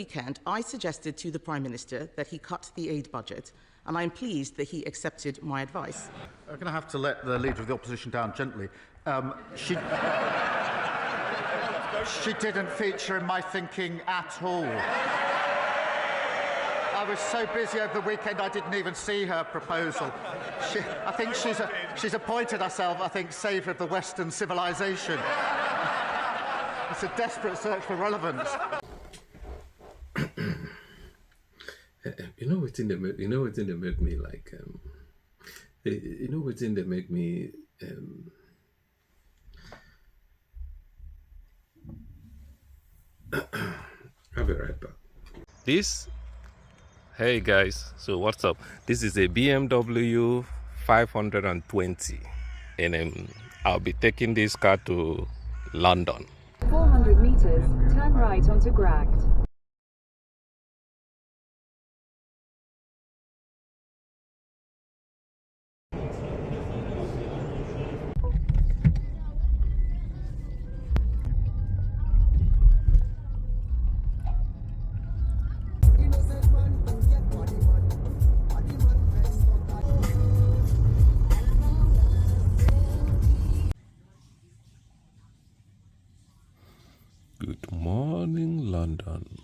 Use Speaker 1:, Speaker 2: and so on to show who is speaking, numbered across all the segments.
Speaker 1: weekend, I suggested to the Prime Minister that he cut the aid budget, and I'm pleased that he accepted my advice.
Speaker 2: I'm going to have to let the Leader of the Opposition down gently. She didn't feature in my thinking at all. I was so busy over the weekend I didn't even see her proposal. I think she's appointed herself, I think, saviour of the Western civilization. It's a desperate search for relevance.
Speaker 3: You know what's in the make me like you know what's in the make me I'll be right back. Hey guys, so what's up? This is a BMW 520 and I'll be taking this car to London.
Speaker 4: 400 meters, turn right onto Gracht.
Speaker 3: Good morning, London.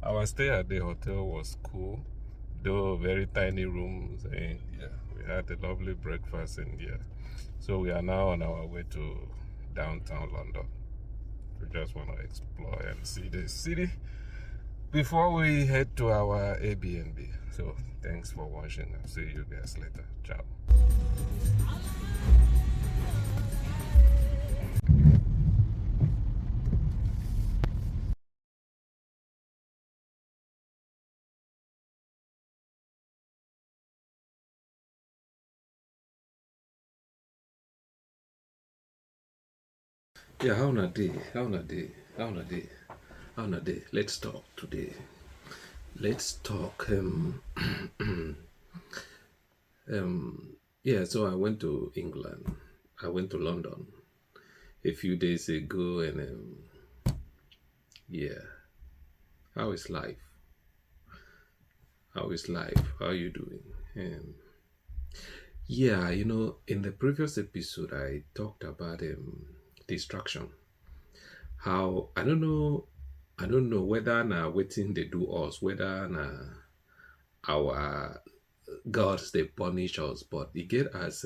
Speaker 3: Our stay at the hotel was cool, though very tiny rooms, and yeah, we had a lovely breakfast, and yeah, so we are now on our way to downtown London. We just want to explore and see the city before we head to our Airbnb. So thanks for watching. I'll see you guys later. Ciao. Yeah, how na day? Let's talk today. Let's talk. Yeah, so I went to England. I went to London a few days ago, and yeah, how is life? How are you doing? Yeah, you know, in the previous episode, I talked about distraction. How I don't know whether na waiting they do us, whether na our gods they punish us, but it get us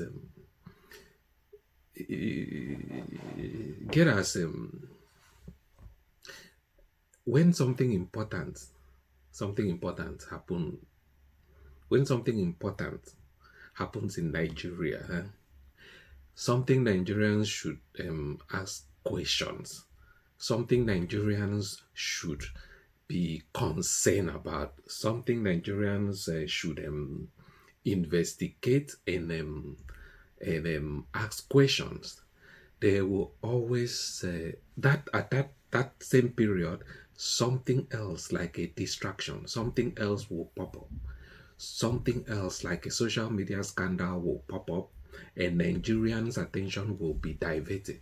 Speaker 3: when something important happen, when something important happens in Nigeria, something Nigerians should ask questions, something Nigerians should be concerned about, something Nigerians should investigate and ask questions. They will always that at that same period, something else like a distraction, something else will pop up, something else like a social media scandal will pop up, and Nigerians' attention will be diverted.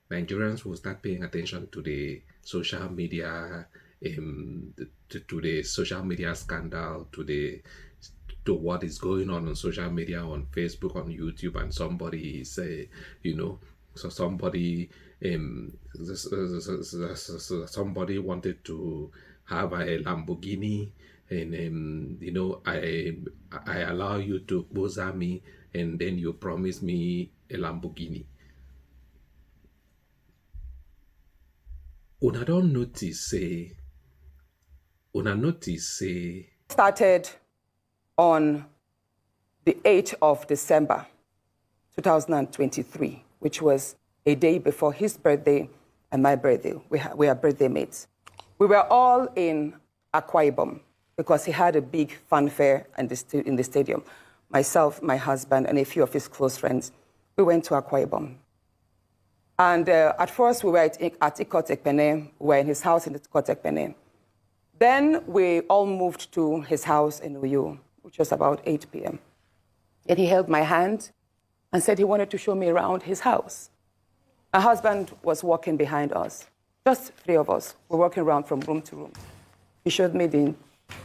Speaker 3: Nigerians will start paying attention to the social media, to the social media scandal, to what is going on social media, on Facebook, on YouTube, and somebody is, so somebody wanted to have a Lamborghini, and I allow you to boza me, and then you promise me a Lamborghini. Una don't notice say
Speaker 5: started on the 8th of December 2023, which was a day before his birthday and my birthday. We are birthday mates. We were all in Akwa Ibom because he had a big fanfare in the stadium. Myself, my husband, and a few of his close friends, we went to Akwa Ibom. And at first, we were at Ikot Ekpene. We were in his house in Ikot Ekpene. Then we all moved to his house in Uyo, which was about 8 p.m. And he held my hand and said he wanted to show me around his house. My husband was walking behind us, just three of us. We're walking around from room to room. He showed me the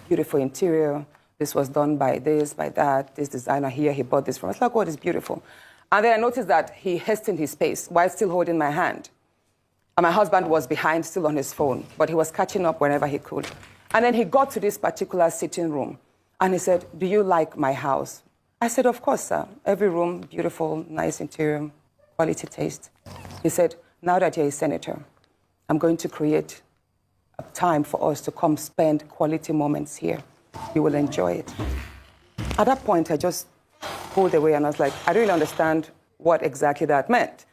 Speaker 5: beautiful interior. This was done by this, by that, this designer here, he bought this from us. Like, oh, it's beautiful. And then I noticed that he hastened his pace while still holding my hand. And my husband was behind, still on his phone, but he was catching up whenever he could. And then he got to this particular sitting room, and he said, "Do you like my house?" I said, "Of course, sir. Every room, beautiful, nice interior, quality taste." He said, "Now that you're a senator, I'm going to create a time for us to come spend quality moments here. You will enjoy it." At that point, I just pulled away, and I was like, I don't really understand what exactly that meant.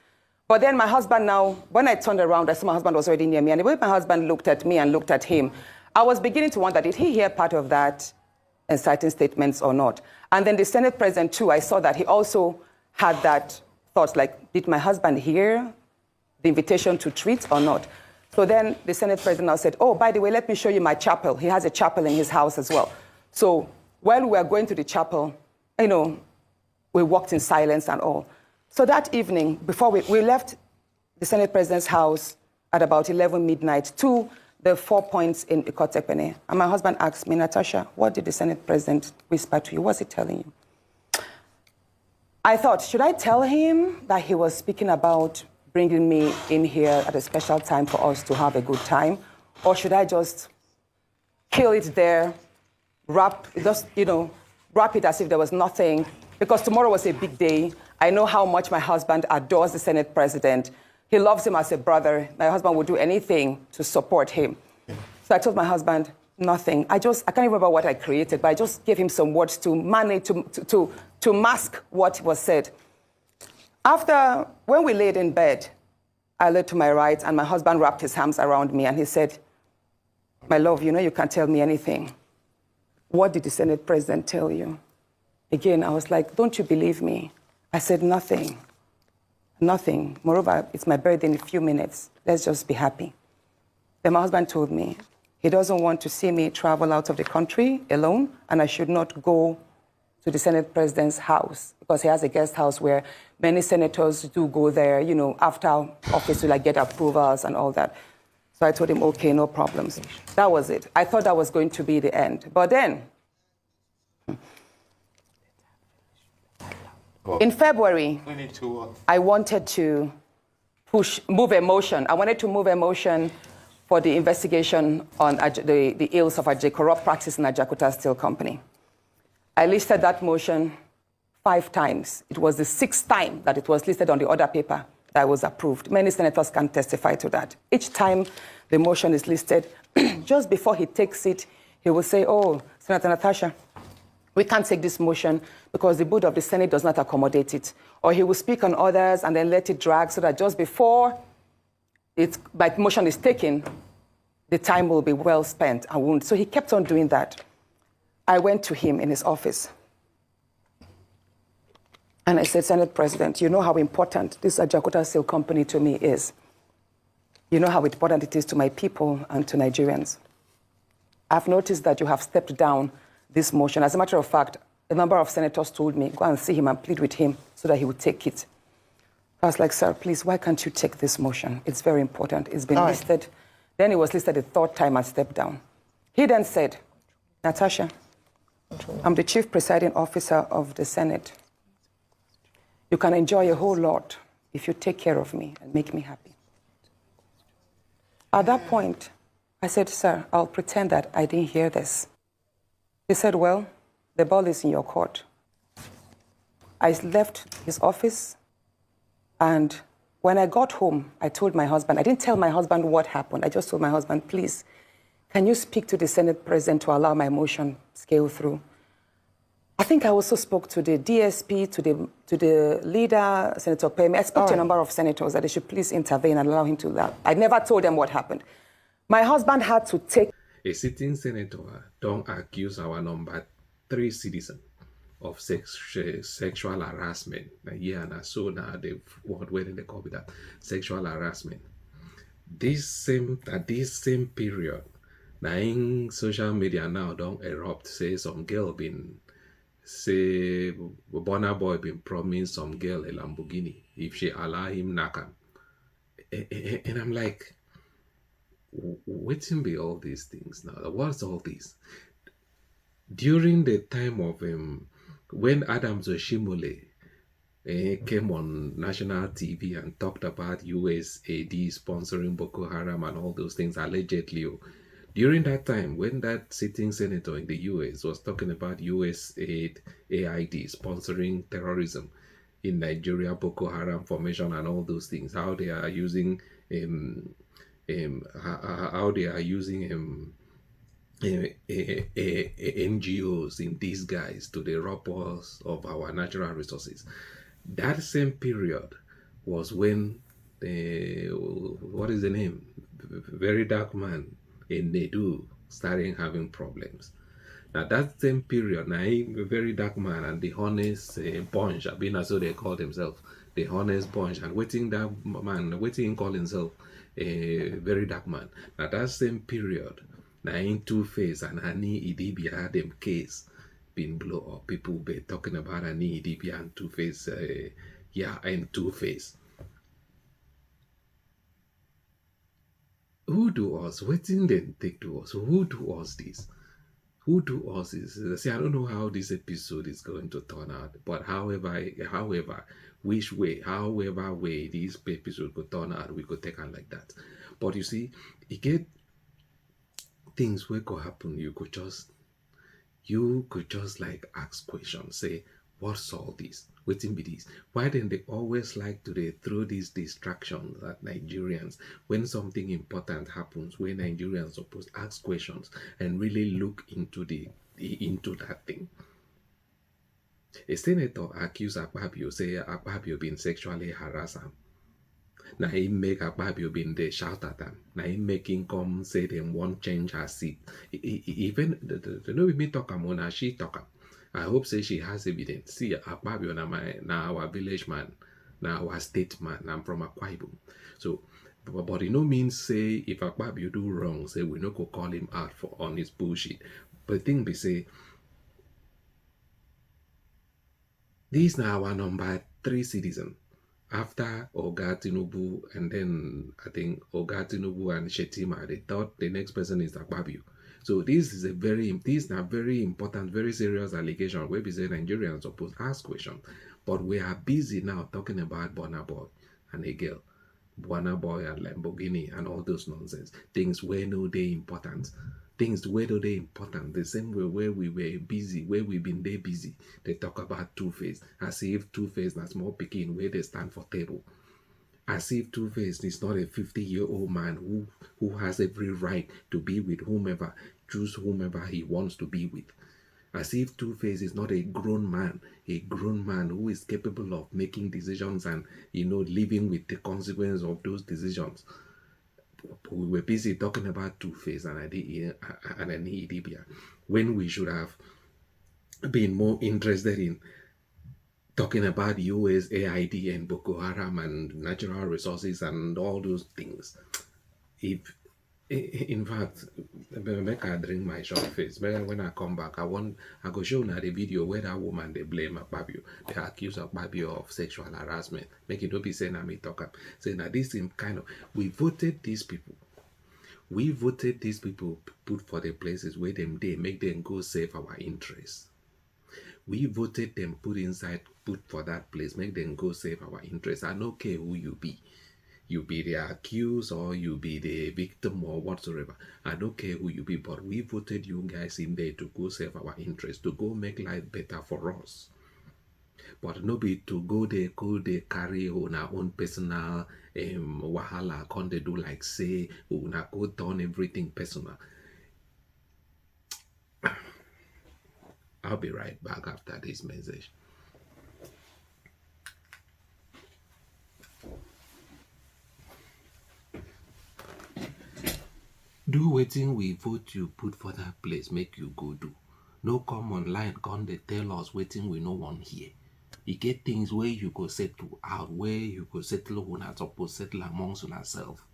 Speaker 5: But then my husband now, when I turned around, I saw my husband was already near me, and the way my husband looked at me and looked at him, I was beginning to wonder, did he hear part of that inciting statements or not? And then the Senate President, too, I saw that he also had that thought, like, did my husband hear the invitation to treat or not? So then the Senate President now said, "Oh, by the way, let me show you my chapel." He has a chapel in his house as well. So while we were going to the chapel, we walked in silence and all. So that evening, before we left the Senate President's house at about 11 midnight to the 4 Points in Ikotepene. And my husband asked me, "Natasha, what did the Senate President whisper to you? What's he telling you?" I thought, should I tell him that he was speaking about bringing me in here at a special time for us to have a good time? Or should I just kill it there, wrap it as if there was nothing? Because tomorrow was a big day. I know how much my husband adores the Senate President. He loves him as a brother. My husband would do anything to support him. So I told my husband, nothing. I can't remember what I created, but I just gave him some words to manage, to mask what was said. When we laid in bed, I lay to my right, and my husband wrapped his arms around me, and he said, "My love, you can't tell me anything. What did the Senate President tell you?" Again, I was like, "Don't you believe me?" I said, "Nothing. Nothing. Moreover, it's my birthday in a few minutes. Let's just be happy." Then my husband told me he doesn't want to see me travel out of the country alone, and I should not go to the Senate President's house because he has a guest house where many senators do go there, after office to get approvals and all that. So I told him, okay, no problems. That was it. I thought that was going to be the end. But then, in February, I wanted to move a motion. I wanted to move a motion for the investigation on the ills of corrupt practice in Ajakuta Steel Company. I listed that motion 5 times. It was the 6th time that it was listed on the order paper that was approved. Many senators can testify to that. Each time the motion is listed, just before he takes it, he will say, "Oh, Senator Natasha, we can't take this motion because the board of the Senate does not accommodate it." Or he will speak on others and then let it drag so that just before my motion is taken, the time will be well spent and won't. So he kept on doing that. I went to him in his office. And I said, "Senate President, you know how important this Ajakuta Steel Company to me is. You know how important it is to my people and to Nigerians. I've noticed that you have stepped down this motion. As a matter of fact, a number of senators told me, go and see him and plead with him so that he would take it." I was like, "Sir, please, why can't you take this motion? It's very important. It's been listed." Then it was listed the 3rd time I stepped down. He then said, "Natasha, I'm the chief presiding officer of the Senate. You can enjoy a whole lot if you take care of me and make me happy." At that point, I said, "Sir, I'll pretend that I didn't hear this." He said, "Well, the ball is in your court." I left his office, and when I got home, I told my husband, I didn't tell my husband what happened. I just told my husband, "Please, can you speak to the Senate President to allow my motion scale through?" I think I also spoke to the DSP, to the leader, Senator Pemi. I spoke to a number of senators that they should please intervene and allow him to laugh. I never told them what happened. My husband had to take...
Speaker 3: A sitting senator don't accuse our number 3 citizen of sexual harassment. And so now the word where they call it that sexual harassment. At this same period, now in social media now don't erupt, say some girl Burna Boy been promised some girl a Lamborghini if she allow him knock him. And I'm like, waiting be all these things now. What's all this? During the time of when Adams Oshimole came on national TV and talked about USAID sponsoring Boko Haram and all those things allegedly. During that time, when that sitting senator in the US was talking about USAID sponsoring terrorism in Nigeria, Boko Haram formation and all those things, how they are using how they are using NGOs in disguise to the rob us of our natural resources. That same period was when what is the name? Very dark man in Nedu starting having problems. Now that same period, now a very dark man and the honest bunch, I mean, so they call themselves the honest bunch, and waiting that man, waiting call himself a very dark man. Now that same period, now in Two-Face and Ani Idibia had them case been blow up. People be talking about Ani Idibia and Two-Face, and Two-Face. Who do us? Waiting then take to us. Who do us this? Who do us this? See, I don't know how this episode is going to turn out, but however, which way, however way this episode could turn out, we could take it like that. But you see, you get things where could happen. You could just like ask questions, say, what's all this? Waiting be this. Why then they always like to throw these distractions at Nigerians when something important happens, where Nigerians supposed to ask questions and really look into that thing. A senator accused Akpabio, say Akpabio been sexually harassed him. Now he make Akpabio been there shout at them. Now he making come say them won't change her seat. Even the know with me talk am when she talk am. I hope say she has evidence. See, Akpabio na our village man, na our state man. I'm from Akwa Ibom. So, but it no means say if Akpabio do wrong, say we no go call him out on his bullshit. But the thing be say, this now our number 3 citizen after Oga Tinubu, and then I think Oga Tinubu and Shetima. They thought the next person is Akpabio. So these are very important, very serious allegation where we say Nigerians are supposed to ask questions. But we are busy now talking about Burna Boy and a girl. Burna Boy and Lamborghini and all those nonsense. Things where no they important. Things where no they important. The same way where we were busy, where we've been there busy. They talk about Two-Face. As if Two-Face na small pikin where they stand for table. As if Two-Face is not a 50-year-old man who has every right to be with whomever, choose whomever he wants to be with. As if Two-Face is not a grown man who is capable of making decisions and, living with the consequence of those decisions. We were busy talking about Two-Face and Idibia when we should have been more interested in talking about USAID and Boko Haram and natural resources and all those things. In fact, make I drink my short face. When I come back, I go show now the video where that woman they blame Akpabio. They accuse Akpabio of sexual harassment. Make it don't be saying me talk up. Saying that this is kind of we voted these people. We voted these people put for the places where they make them go save our interests. We voted them put for that place, make them go save our interests. I don't care who you be. You be the accused or you be the victim or whatsoever. I don't care who you be, but we voted you guys in there to go save our interests, to go make life better for us. But no be to go there, carry on our own personal wahala, can't they do like say, una go turn everything personal. I'll be right back after this message. Do wetin we vote you put for that place, make you go do. No come online, come they tell us wetin we no want here. You get things where you go settle out, where you go settle una suppose settle amongst yourself.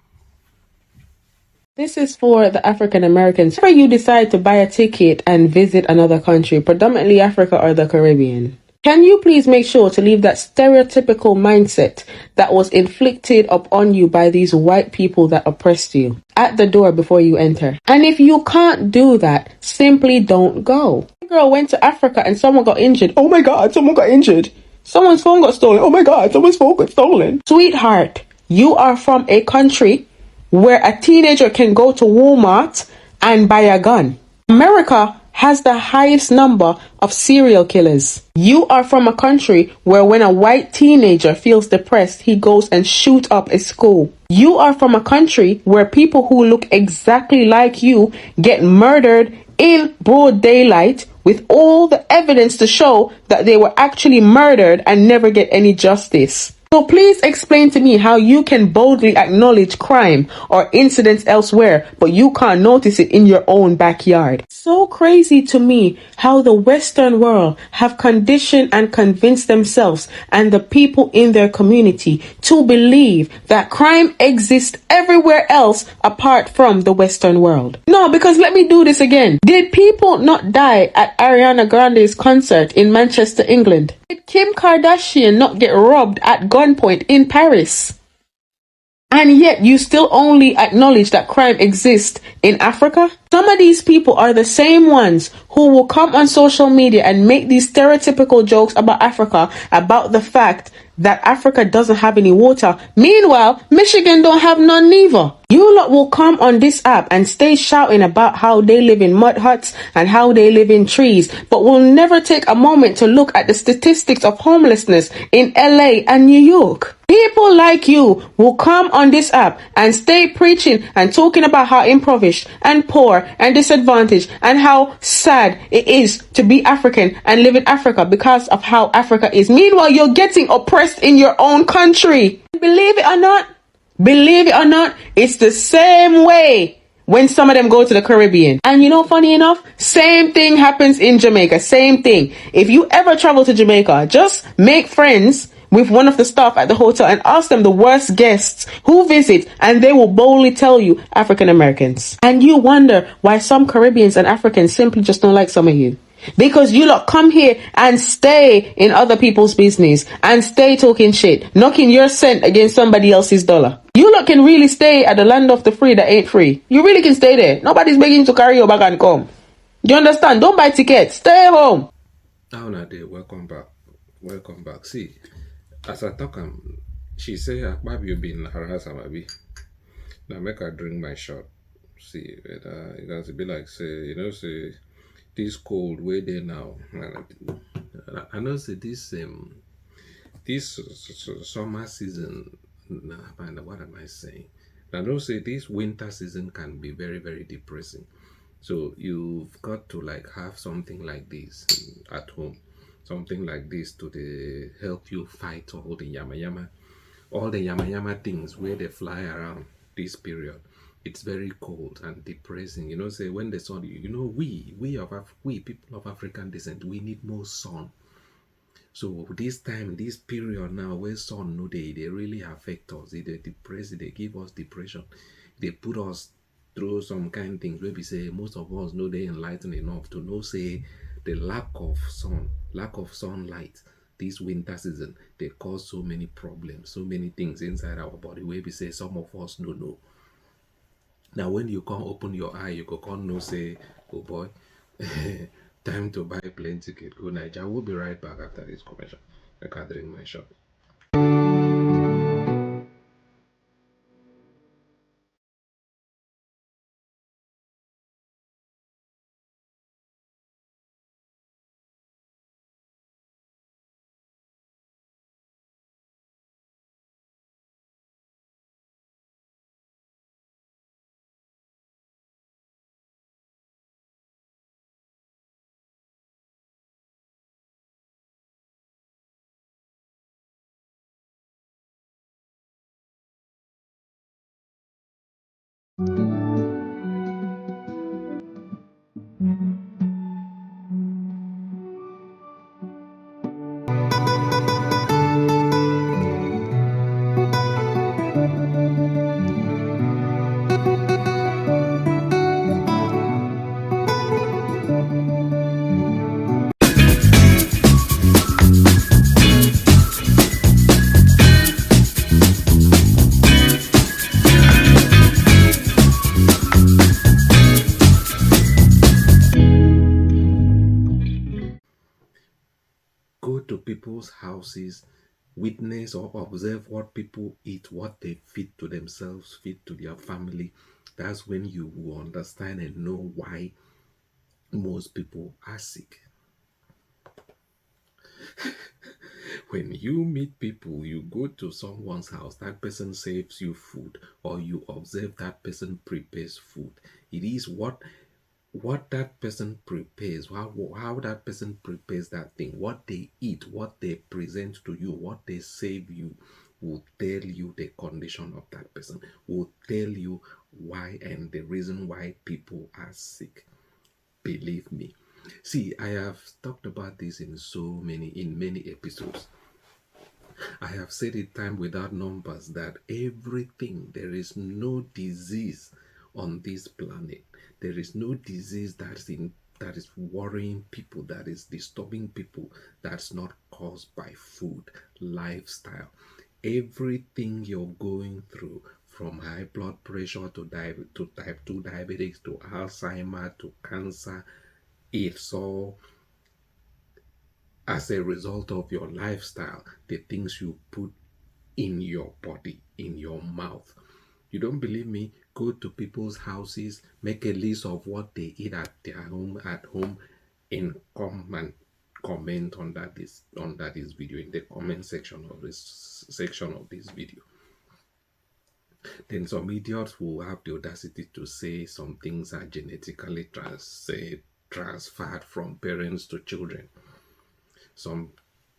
Speaker 6: This is for the African Americans. Whenever you decide to buy a ticket and visit another country, predominantly Africa or the Caribbean, Can you please make sure to leave that stereotypical mindset that was inflicted upon you by these white people that oppressed you at the door before you enter? And if you can't do that, simply don't go. A girl went to Africa and someone got injured. Oh my God, someone got injured. Someone's phone got stolen. Oh my God, someone's phone got stolen. Sweetheart, you are from a country where a teenager can go to Walmart and buy a gun. America has the highest number of serial killers. You are from a country where when a white teenager feels depressed, he goes and shoots up a school. You are from a country where people who look exactly like you get murdered in broad daylight with all the evidence to show that they were actually murdered and never get any justice. So please explain to me how you can boldly acknowledge crime or incidents elsewhere, but you can't notice it in your own backyard. So crazy to me how the Western world have conditioned and convinced themselves and the people in their community to believe that crime exists everywhere else apart from the Western world. No, because let me do this again. Did people not die at Ariana Grande's concert in Manchester, England? Did Kim Kardashian not get robbed at gunpoint in Paris? And yet you still only acknowledge that crime exists in Africa? Some of these people are the same ones who will come on social media and make these stereotypical jokes about Africa, about the fact that Africa doesn't have any water. Meanwhile, Michigan don't have none neither. You lot will come on this app and stay shouting about how they live in mud huts and how they live in trees, but will never take a moment to look at the statistics of homelessness in LA and New York. People like you will come on this app and stay preaching and talking about how impoverished and poor and disadvantaged and how sad it is to be African and live in Africa because of how Africa is. Meanwhile, you're getting oppressed in your own country. Believe it or not, it's the same way when some of them go to the Caribbean. And you know, funny enough, same thing happens in Jamaica. Same thing. If you ever travel to Jamaica, just make friends with one of the staff at the hotel and ask them the worst guests who visit, and they will boldly tell you African Americans. And you wonder why some Caribbeans and Africans simply just don't like some of you. Because you lot come here and stay in other people's business and stay talking shit, knocking your cent against somebody else's dollar. You lot can really stay at the land of the free that ain't free. You really can stay there. Nobody's begging you to carry your bag and come. Do you understand? Don't buy tickets. Stay home.
Speaker 3: Now, Nade, welcome back. Welcome back. See, as I talk, she say, Akpabio been harassed, maybe. Now make her drink my shot. See, it has to be like, say, you know, say, this cold way there now. I know, say, this summer season, what am I saying? I know, say, this winter season can be very, very depressing. So you've got to like have something like this at home. Something like this to help you fight all the yama things where they fly around this period. It's very cold and depressing. You know, say when the sun, you know, we people of African descent, we need more sun. So this time, this period now where sun no they really affect us. They depress, they give us depression. They put us through some kind of things where we say most of us know they enlightened enough to know say the lack of sunlight this winter season, they cause so many problems, so many things inside our body where we say some of us don't know. Now when you can't open your eye, you can't know say, oh boy, time to buy plane ticket, go Naija. We'll be right back after this commercial. I can't drink my shot. people's houses, witness or observe what people eat, what they feed to themselves, feed to their family. That's when you will understand and know why most people are sick. When you meet people, you go to someone's house, that person serves you food, or you observe that person prepares food. It is what that person prepares, how that person prepares that thing, what they eat, what they present to you, what they serve you, will tell you the condition of that person, will tell you why and the reason why people are sick. Believe me. See, I have talked about this in many episodes. I have said it time without numbers that everything, there is no disease on this planet. There is no disease that is worrying people, that is disturbing people, that's not caused by food, lifestyle. Everything you're going through, from high blood pressure to type 2 diabetics to Alzheimer to cancer, it's all as a result of your lifestyle, the things you put in your body, in your mouth. You don't believe me? Go to people's houses, make a list of what they eat at their home, and come and comment on this video, in the comment section of this video. Then some idiots will have the audacity to say some things are genetically transferred from parents to children. Some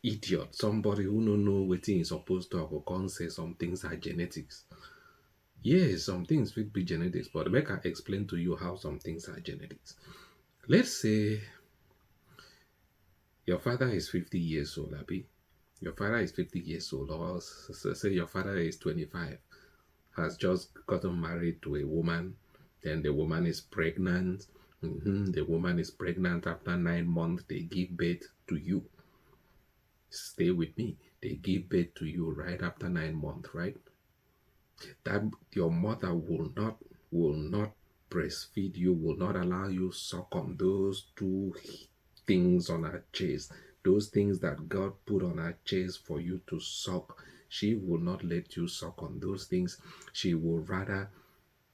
Speaker 3: idiot, somebody who don't know what is supposed to have, or can't say some things are genetics. Yes, some things will be genetics, but make I explain to you how some things are genetics. Let's say your father is 50 years old, Abi. Your father is 50 years old, or say your father is 25, has just gotten married to a woman, then the woman is pregnant. The woman is pregnant. After 9 months, they give birth to you. Stay with me. They give birth to you right after 9 months, right? That your mother will not breastfeed you, will not allow you suck on those two things on her chest, those things that God put on her chest for you to suck. She will not let you suck on those things. She will rather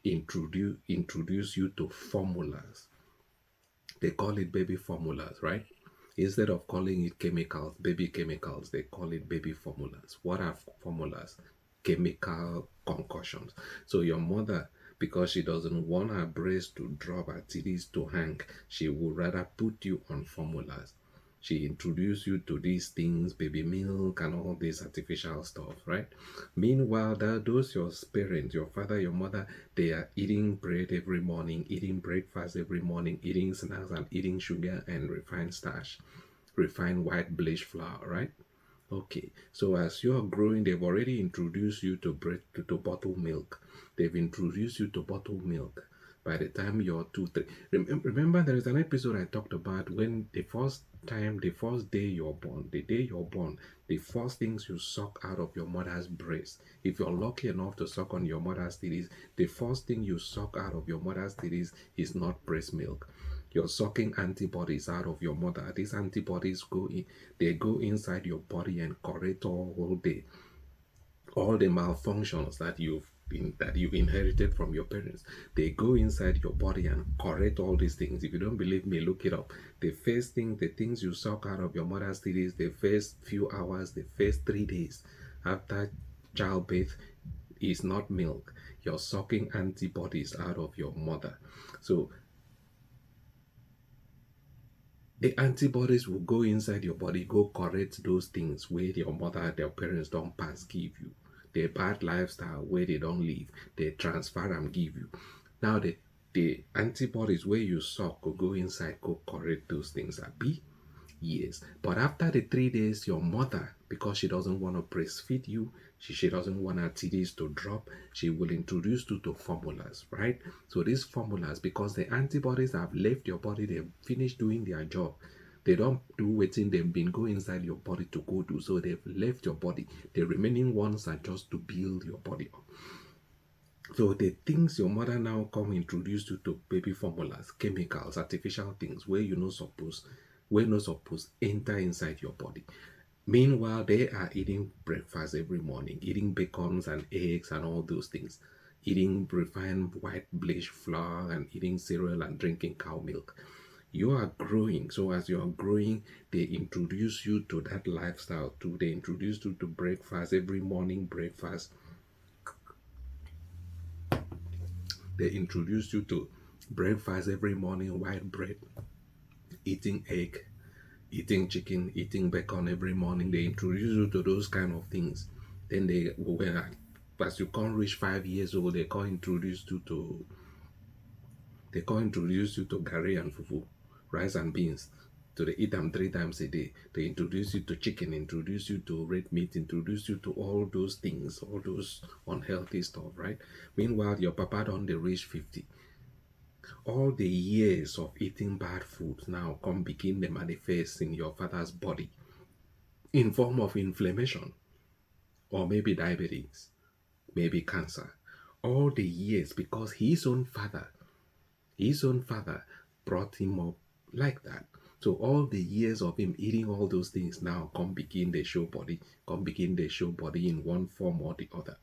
Speaker 3: introduce you to formulas. They call it baby formulas, right? Instead of calling it chemicals, baby chemicals, they call it baby formulas. What are formulas? Chemical concussions. So your mother, because she doesn't want her breast to drop, her titties to hang, she would rather put you on formulas. She introduced you to these things, baby milk and all this artificial stuff, right? Meanwhile, those your parents, your father, your mother, they are eating bread every morning, eating breakfast every morning, eating snacks and eating sugar and refined starch, refined white bleach flour, right? Okay, so as you are growing, they've already introduced you to bread, to bottled milk. They've introduced you to bottled milk. By the time you're 2, 3, remember there is an episode I talked about when the first day you're born, the first things you suck out of your mother's breast. If you're lucky enough to suck on your mother's titties, the first thing you suck out of your mother's titties is not breast milk. You're sucking antibodies out of your mother. These antibodies go inside your body and correct all the malfunctions that you've inherited from your parents. They go inside your body and correct all these things. If you don't believe me, look it up. The things you suck out of your mother's titties, the first few hours, the first 3 days after childbirth, is not milk. You're sucking antibodies out of your mother. So the antibodies will go inside your body, go correct those things where your mother, their parents don't pass give you. The bad lifestyle where they don't live, they transfer and give you. Now the antibodies where you suck will go inside, go correct those things. Abi? Yes. But after the 3 days, your mother, because she doesn't want to breastfeed you, she doesn't want her titties to drop, she will introduce you to formulas, right? So these formulas, because the antibodies have left your body, they've finished doing their job. They don't do waiting, they've been going inside your body to go do. So they've left your body. The remaining ones are just to build your body up. So the things your mother now come introduce you to, baby formulas, chemicals, artificial things where not supposed enter inside your body. Meanwhile, they are eating breakfast every morning, eating bacons and eggs and all those things, eating refined white bleached flour and eating cereal and drinking cow milk. You are growing. So as you are growing, they introduce you to that lifestyle too. They introduce you to breakfast every morning, breakfast. They introduce you to breakfast every morning, white bread, eating egg, eating chicken, eating bacon every morning. They introduce you to those kind of things. Then as you can't reach 5 years old, they can't introduce you to curry and fufu, rice and beans. So they eat them 3 times a day. They introduce you to chicken, introduce you to red meat, introduce you to all those things, all those unhealthy stuff, right? Meanwhile, your papa don't reach 50. All the years of eating bad food now come begin to manifest in your father's body in form of inflammation or maybe diabetes, maybe cancer. All the years because his own father brought him up like that. So all the years of him eating all those things now come begin to show body, in one form or the other.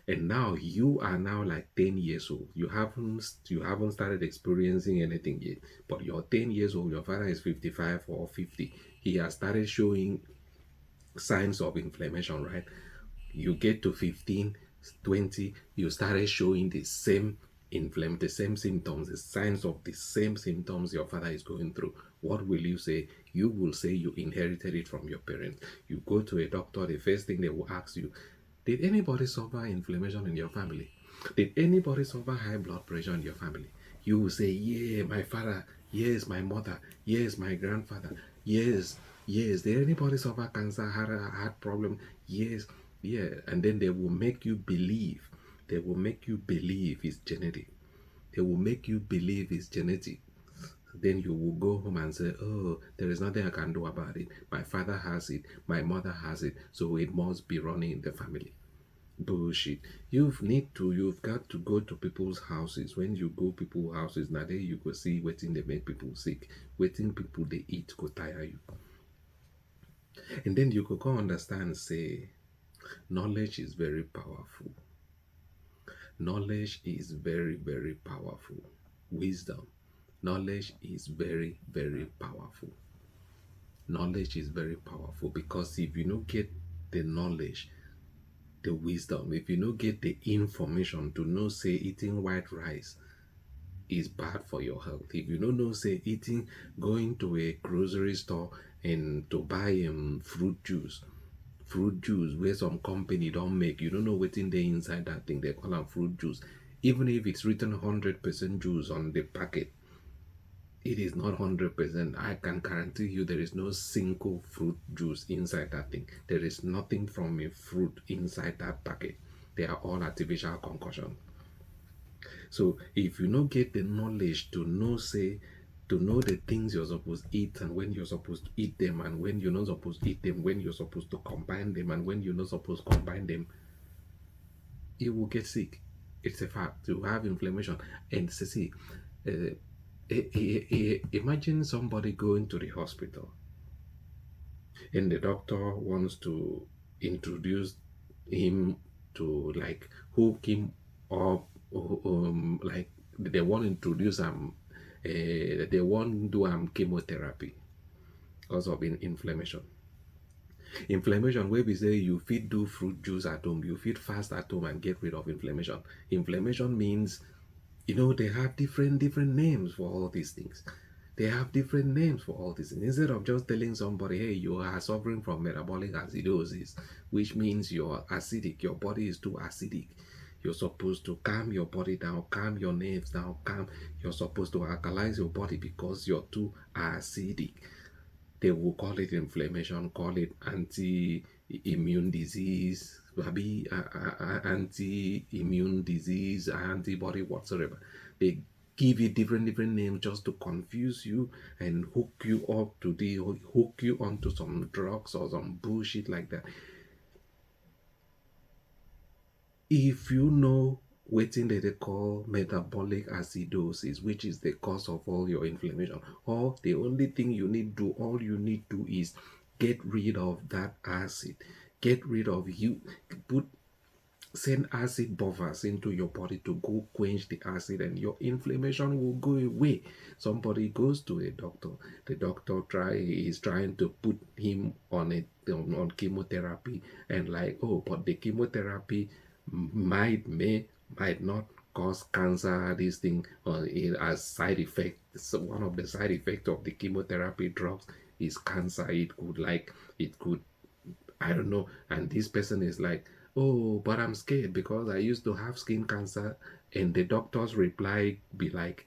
Speaker 3: And now you are now like 10 years old. You haven't started experiencing anything yet. But you're 10 years old, your father is 55 or 50. He has started showing signs of inflammation, right? You get to 15, 20, you started showing the same symptoms, the signs of the same symptoms your father is going through. What will you say? You will say you inherited it from your parents. You go to a doctor, the first thing they will ask you, did anybody suffer inflammation in your family? Did anybody suffer high blood pressure in your family? You will say, yeah, my father, yes, my mother, yes, my grandfather, yes, yes. Did anybody suffer cancer, heart problem? Yes, yeah. And then they will make you believe. They will make you believe it's genetic. They will make you believe it's genetic. Then you will go home and say, oh, there is nothing I can do about it. My father has it, my mother has it, so it must be running in the family. Bullshit. You've got to go to people's houses. When you go people's houses, now there you go see waiting they make people sick, waiting people they eat go tire you. And then you could go understand, say, knowledge is very powerful. Knowledge is very, very powerful. Wisdom. Knowledge is very, very powerful. Knowledge is very powerful because if you don't get the knowledge, the wisdom, if you don't get the information to know, say, eating white rice is bad for your health. If you don't know, say, going to a grocery store and to buy fruit juice where some company don't make, you don't know what's in the inside that thing, they call them fruit juice. Even if it's written 100% juice on the packet, it is not 100%. I can guarantee you there is no single fruit juice inside that thing. There is nothing from a fruit inside that packet. They are all artificial concoction. So if you don't get the knowledge to know, say, to know the things you're supposed to eat and when you're supposed to eat them and when you're not supposed to eat them, when you're supposed to combine them and when you're not supposed to combine them, you will get sick. It's a fact. You have inflammation. And see, imagine somebody going to the hospital and the doctor wants to introduce him to, like, hook him up, like they want to introduce they want to do chemotherapy because of inflammation. Inflammation, where we say you fit do fruit juice at home, you fit fast at home and get rid of inflammation. Inflammation means, they have different names for all these things. They have different names for all these things. Instead of just telling somebody, hey, you are suffering from metabolic acidosis, which means you're acidic, your body is too acidic. You're supposed to calm your body down, calm your nerves down, you're supposed to alkalize your body because you're too acidic. They will call it inflammation, call it anti-immune disease, maybe anti-immune disease, antibody, whatsoever. They give you different names just to confuse you and hook you onto some drugs or some bullshit like that. If you know what they call metabolic acidosis, which is the cause of all your inflammation, or the only thing you need to do is get rid of that acid. Get rid of you. Send acid buffers into your body to go quench the acid, and your inflammation will go away. Somebody goes to a doctor. The doctor is trying to put him on chemotherapy, and like, oh, but the chemotherapy might not cause cancer. This thing as side effect. So one of the side effects of the chemotherapy drugs is cancer. It could, I don't know. And this person is like, oh, but I'm scared because I used to have skin cancer. And the doctor's reply be like,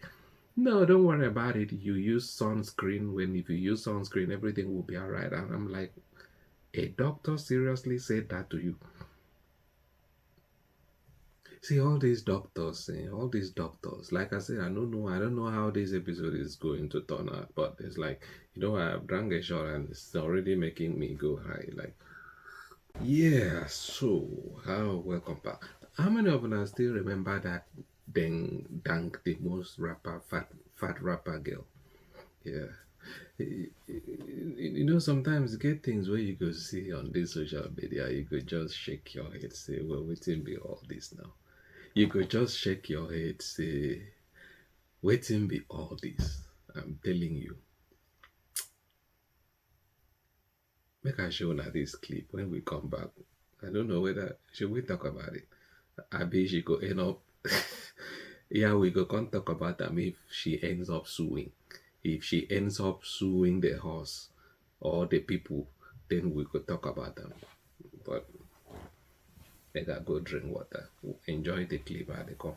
Speaker 3: no, don't worry about it. You use sunscreen. If you use sunscreen, everything will be all right. And I'm like, a doctor seriously said that to you? See, all these doctors, like I said, I don't know how this episode is going to turn out, but it's like, I've drank a shot and it's already making me go high. Like, yeah, so, welcome back. How many of us still remember that Dank, the most fat rapper girl? Yeah. Sometimes you get things where you go see on this social media, you could just shake your head, say, well, waiting be all this now. You could just shake your head, say, waiting be all this. I'm telling you. Make I show now this clip when we come back. I don't know should we talk about it? Abi she go end up yeah, we go come talk about them if she ends up suing. If she ends up suing the horse or the people, then we could talk about them. But make I go drink water. Enjoy the clip as they come.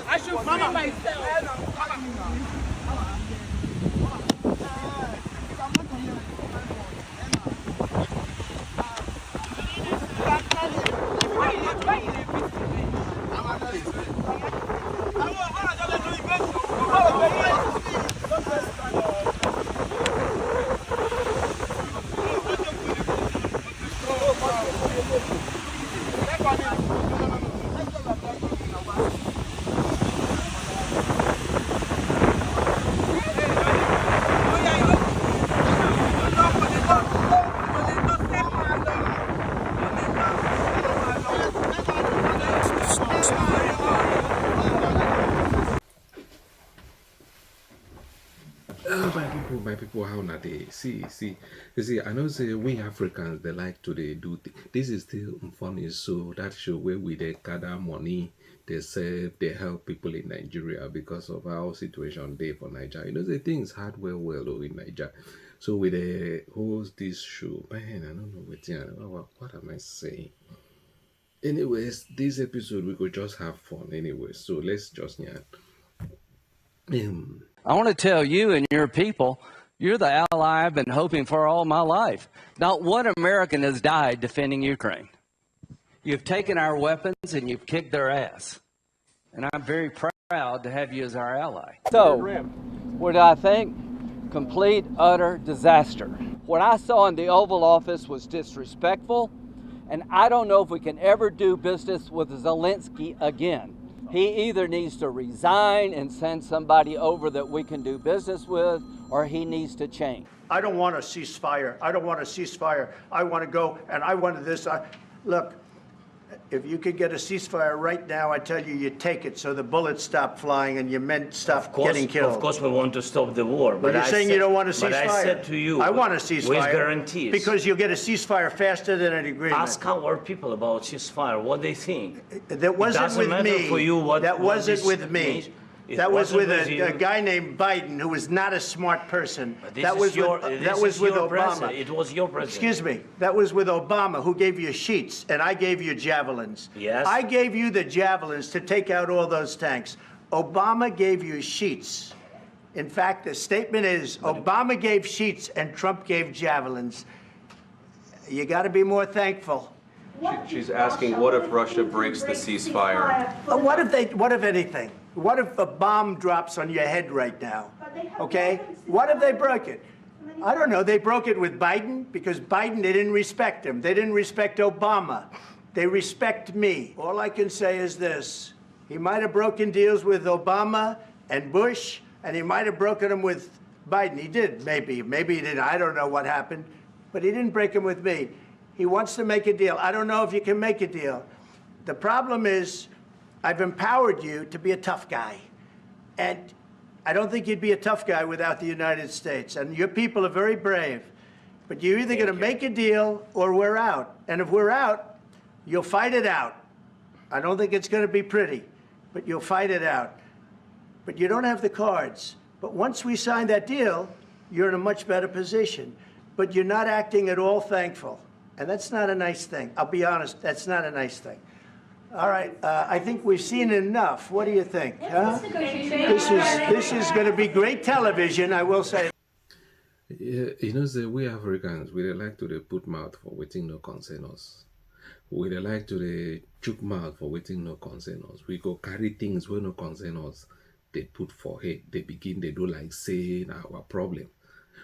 Speaker 7: I should mama myself.
Speaker 3: My people, how na they see, I know say we Africans they like to do this is still funny, so that show where we they gather money they serve, they help people in Nigeria because of our situation there for Nigeria. You know, the things hard well in Nigeria. So with the host this show, man, I don't know what am I saying? Anyways, this episode we could just have fun anyway. So let's just
Speaker 8: I want to tell you and your people, you're the ally I've been hoping for all my life. Not one American has died defending Ukraine. You've taken our weapons and you've kicked their ass. And I'm very proud to have you as our ally. So, what did I think? Complete, utter disaster. What I saw in the Oval Office was disrespectful, and I don't know if we can ever do business with Zelensky again. He either needs to resign and send somebody over that we can do business with, or he needs to change.
Speaker 9: I don't want a ceasefire. I don't want a ceasefire. I want to go, and I wanted this. Look, if you could get a ceasefire right now, I tell you, you take it so the bullets stop flying and your men stop getting killed.
Speaker 10: Of course we want to stop the war.
Speaker 9: But you're saying you don't want a ceasefire.
Speaker 10: But I said to you,
Speaker 9: I want a ceasefire.
Speaker 10: With guarantees.
Speaker 9: Because you'll get a ceasefire faster than an agreement.
Speaker 10: Ask our people about ceasefire, what they think.
Speaker 9: That wasn't with me.
Speaker 10: For you what,
Speaker 9: that
Speaker 10: what
Speaker 9: wasn't with me.
Speaker 10: Means.
Speaker 9: That was with a guy named Biden, who was not a smart person.
Speaker 10: That was with
Speaker 9: Obama.
Speaker 10: President. It was your president.
Speaker 9: Excuse me. That was with Obama, who gave you sheets, and I gave you javelins.
Speaker 10: Yes.
Speaker 9: I gave you the javelins to take out all those tanks. Obama gave you sheets. In fact, the statement is Obama gave sheets and Trump gave javelins. You got to be more thankful.
Speaker 11: She's asking, what if Russia breaks the ceasefire?
Speaker 9: What if anything? What if a bomb drops on your head right now? Okay? What if they broke it? I don't know. They broke it with Biden because Biden, they didn't respect him. They didn't respect Obama. They respect me. All I can say is this. He might have broken deals with Obama and Bush, and he might have broken them with Biden. He did, maybe. Maybe he didn't. I don't know what happened. But he didn't break them with me. He wants to make a deal. I don't know if you can make a deal. The problem is, I've empowered you to be a tough guy. And I don't think you'd be a tough guy without the United States. And your people are very brave. But you're either going to make a deal or we're out. And if we're out, you'll fight it out. I don't think it's going to be pretty, but you'll fight it out. But you don't have the cards. But once we sign that deal, you're in a much better position. But you're not acting at all thankful. And that's not a nice thing. I'll be honest, that's not a nice thing. All right, I think we've seen enough. What do you think? Huh? This is going to be great television, I will say.
Speaker 3: Yeah, you know, we Africans, we like to put mouth for waiting no concern us. We like to chook mouth for waiting no concern us. We go carry things where no concern us. They put for head. They begin, they do like saying our problem.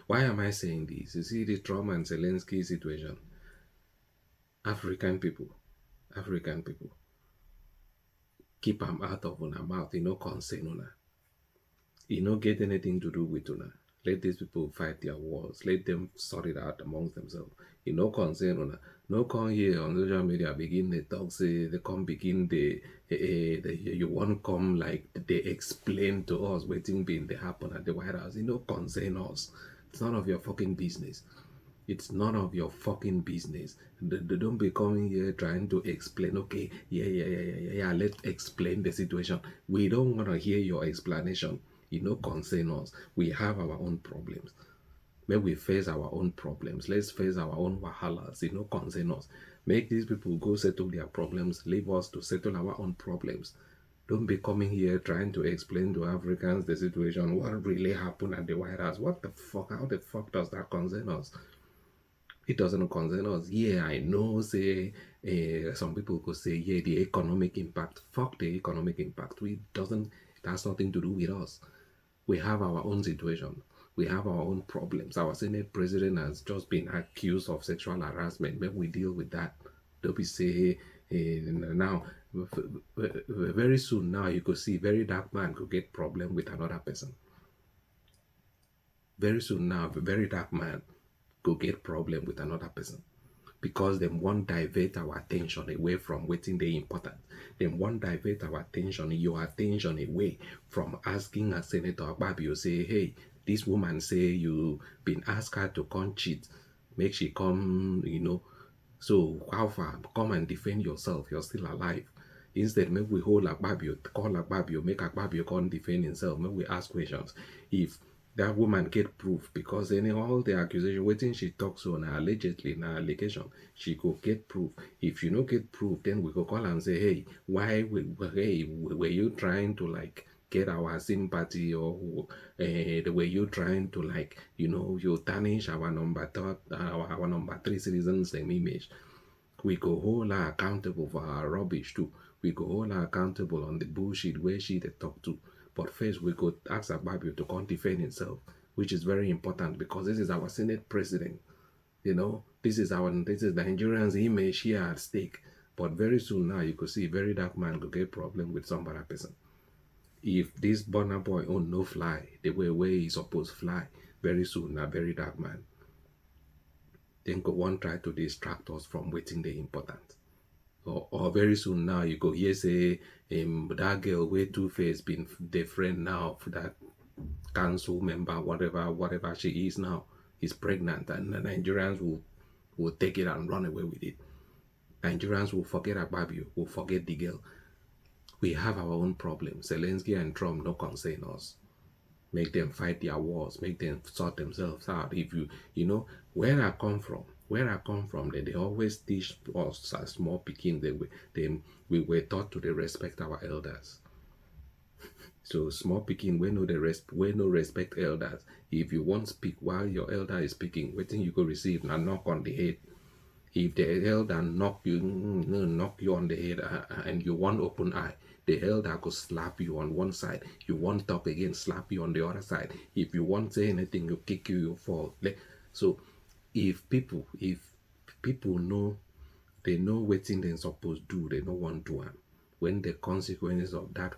Speaker 3: Why am I saying this? You see the Trump and Zelensky situation. African people. Keep them out of una mouth. You no concern una. You no get anything to do with una. Let these people fight their wars. Let them sort it out amongst themselves. You no concern una. No come here on social media begin the talk. Say they come begin you want come like they explain to us waiting being they happen at the White House. You no concern us. It's none of your fucking business. It's none of your fucking business. They don't be coming here trying to explain, okay, yeah, let's explain the situation. We don't want to hear your explanation. You know, concern us. We have our own problems. When we face our own problems, let's face our own wahalas. You know, concern us. Make these people go settle their problems. Leave us to settle our own problems. Don't be coming here trying to explain to Africans the situation, what really happened at the White House. What the fuck? How the fuck does that concern us? It doesn't concern us. Yeah, I know, say, some people could say, yeah, the economic impact. Fuck the economic impact. It has nothing to do with us. We have our own situation. We have our own problems. Our Senate president has just been accused of sexual harassment. Maybe we deal with that. Don't be say, now, very soon now, you could see very dark man could get problem with another person. Very soon now, a very dark man go get problem with another person because they want divert our attention away from waiting the important. They want divert our attention, your attention away from asking a Senator Akpabio, say, hey, this woman say you been asked her to come cheat, make she come, you know, so how far? Come and defend yourself, you're still alive. Instead, maybe we hold Akpabio, call Akpabio, make Akpabio come defend himself. Maybe we ask questions. If that woman get proof, because then all the accusation, waiting she talks on allegedly, na allegation, she go get proof. If you no get proof, then we go call and say, hey, were you trying to like get our sympathy, or were you trying to like, you tarnish our number three citizens' image? We go hold her accountable for her rubbish too. We go hold her accountable on the bullshit where she they talk to. But first, we go ask Akpabio to come defend himself, which is very important because this is our Senate president. This is the Nigerians' image here at stake. But very soon now, you could see very dark man go get problem with some other person. If this Burna Boy own no fly, the way he supposed fly, very soon a very dark man, then go one try to distract us from waiting the important. Or very soon now you go hear say that girl way Two-Face been the friend now for that council member, whatever she is now, is pregnant, and the Nigerians will take it and run away with it. Nigerians will forget Akpabio, will forget the girl. We have our own problems. Zelensky and Trump no concern us. Make them fight their wars, make them sort themselves out. If where I come from, they always teach us as small pikin, we were taught to respect our elders. So small pikin, we no respect elders. If you want to speak while your elder is speaking, waiting you go receive and knock on the head. If the elder knock you on the head and you want open eye, the elder could slap you on one side. You want talk again, slap you on the other side. If you want say anything, you kick you fall. So if people know, they know what thing they're supposed to do, they don't want to do. When the consequences of that,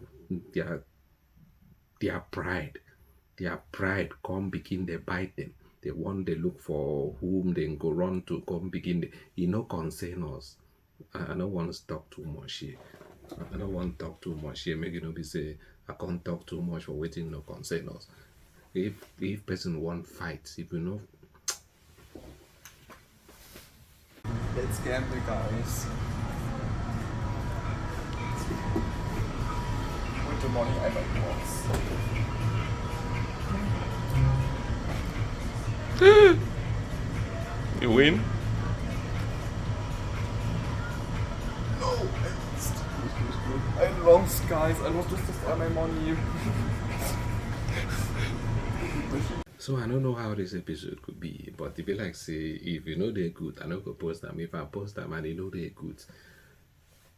Speaker 3: their pride come begin, they bite them. They look for whom they go run to come begin. Concern us. I don't want to talk too much here. Make it not be say I can't talk too much for waiting no concern us. If person want fight, if
Speaker 12: Let's gamble, guys. With the money I make once.
Speaker 3: You win?
Speaker 12: No, I lost, guys. I lost just all my money.
Speaker 3: So I don't know how this episode could be, but if you like say, if you know they're good, I know go post them. If I post them and you know they're good,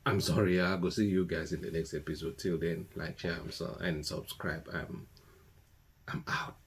Speaker 3: I'm sorry, I'll go see you guys in the next episode. Till then, like, share, and subscribe. I'm out.